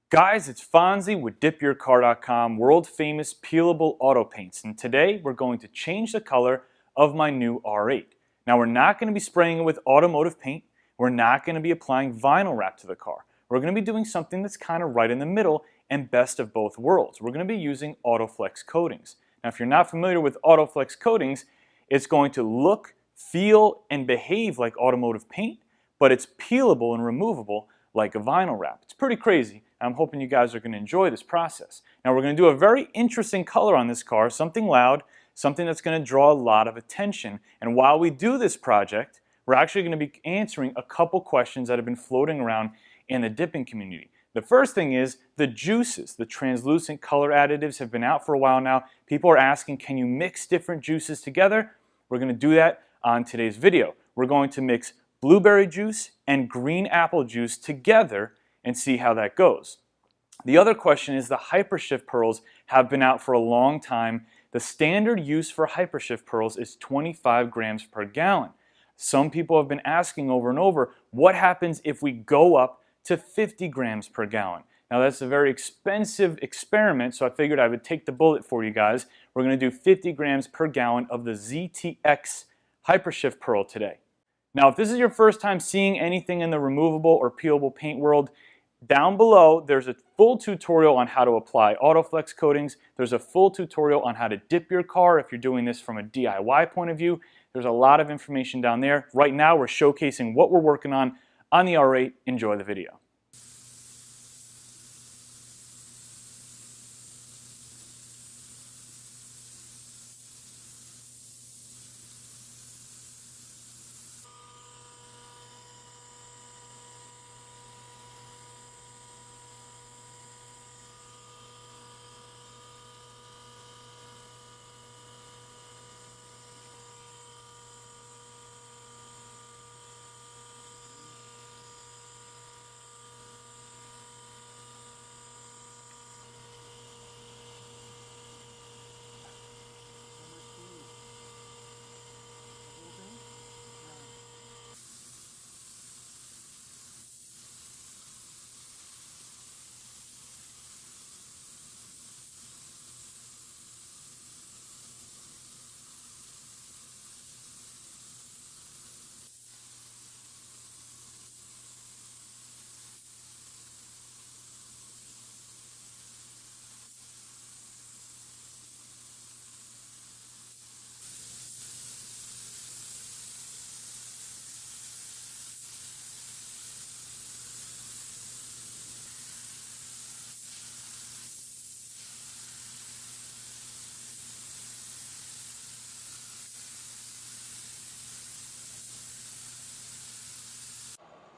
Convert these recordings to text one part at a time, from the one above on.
Guys, it's Fonzie with dipyourcar.com, world famous peelable auto paints, and today we're going to change the color of my new R8. Now we're not going to be spraying it with automotive paint, we're not going to be applying vinyl wrap to the car. We're going to be doing something that's kind of right in the middle and best of both worlds. We're going to be using AutoFlex coatings. Now if you're not familiar with AutoFlex coatings, it's going to look, feel, and behave like automotive paint, but it's peelable and removable like a vinyl wrap. It's pretty crazy. I'm hoping you guys are going to enjoy this process. Now we're going to do a very interesting color on this car, something loud, something that's going to draw a lot of attention. And while we do this project, we're actually going to be answering a couple questions that have been floating around in the dipping community. The first thing is the juices, the translucent color additives have been out for a while now. People are asking, can you mix different juices together? We're going to do that on today's video. We're going to mix blueberry juice and green apple juice together and see how that goes. The other question is the Hypershift pearls have been out for a long time. The standard use for Hypershift pearls is 25 grams per gallon. Some people have been asking over and over, what happens if we go up to 50 grams per gallon? Now that's a very expensive experiment, so I figured I would take the bullet for you guys. We're going to do 50 grams per gallon of the ZTX Hypershift pearl today. Now if this is your first time seeing anything in the removable or peelable paint world, down below there's a full tutorial on how to apply AutoFlex coatings. There's a full tutorial on how to dip your car if you're doing this from a DIY point of view. There's a lot of information down there. Right now we're showcasing what we're working on the R8. Enjoy the video.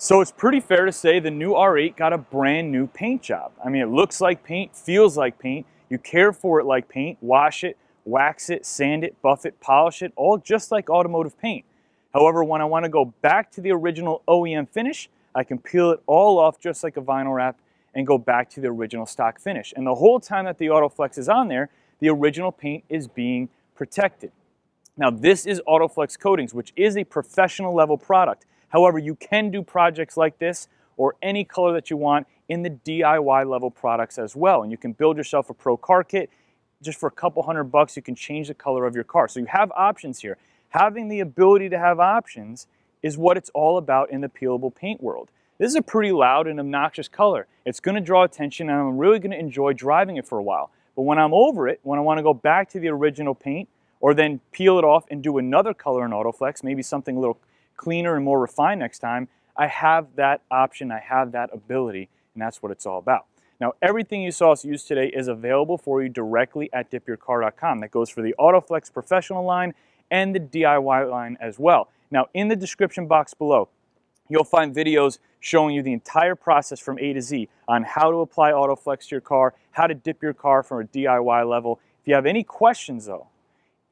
So it's pretty fair to say the new R8 got a brand new paint job. I mean, it looks like paint, feels like paint, you care for it like paint, wash it, wax it, sand it, buff it, polish it, all just like automotive paint. However, when I want to go back to the original OEM finish, I can peel it all off just like a vinyl wrap and go back to the original stock finish. And the whole time that the AutoFlex is on there, the original paint is being protected. Now this is AutoFlex Coatings, which is a professional level product. However, you can do projects like this or any color that you want in the DIY level products as well. And you can build yourself a pro car kit. Just for a couple $100, you can change the color of your car. So you have options here. Having the ability to have options is what it's all about in the peelable paint world. This is a pretty loud and obnoxious color. It's going to draw attention and I'm really going to enjoy driving it for a while. But when I'm over it, when I want to go back to the original paint or then peel it off and do another color in AutoFlex, maybe something a little cleaner and more refined next time, I have that option, I have that ability, and that's what it's all about. Now, everything you saw us use today is available for you directly at dipyourcar.com. That goes for the AutoFlex Professional line and the DIY line as well. Now, in the description box below, you'll find videos showing you the entire process from A to Z on how to apply AutoFlex to your car, how to dip your car from a DIY level. If you have any questions though,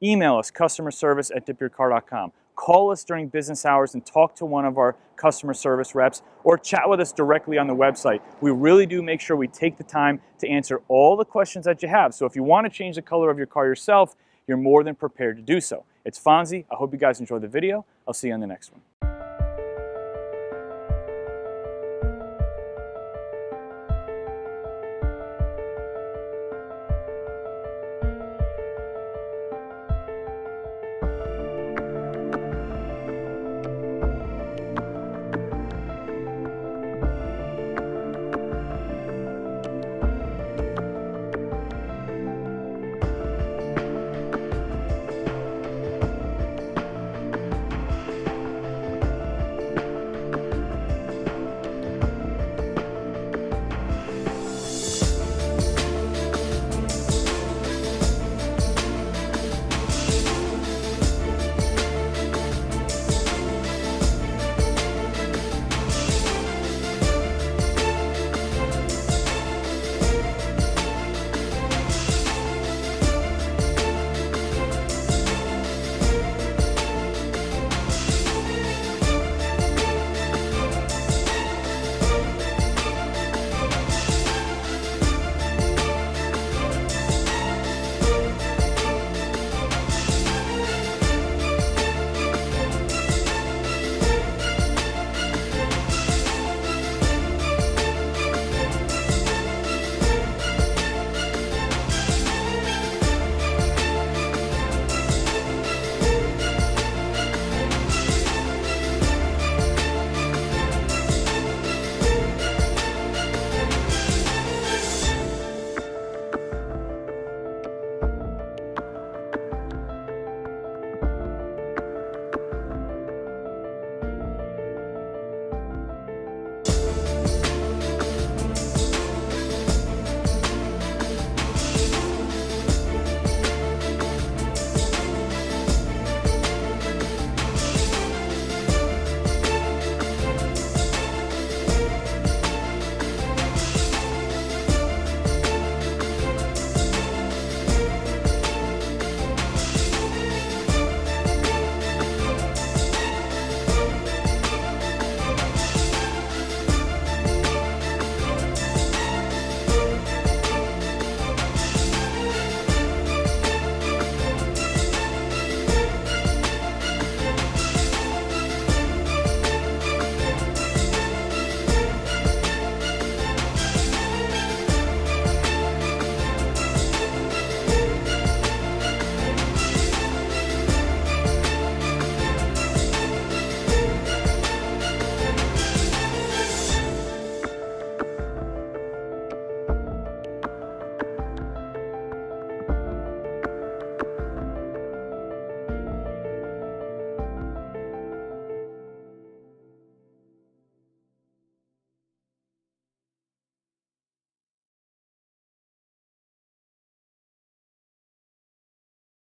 email us, customer service at dipyourcar.com. Call us during business hours and talk to one of our customer service reps or chat with us directly on the website. We really do make sure we take the time to answer all the questions that you have. So if you want to change the color of your car yourself, you're more than prepared to do so. It's Fonzie. I hope you guys enjoyed the video. I'll see you on the next one.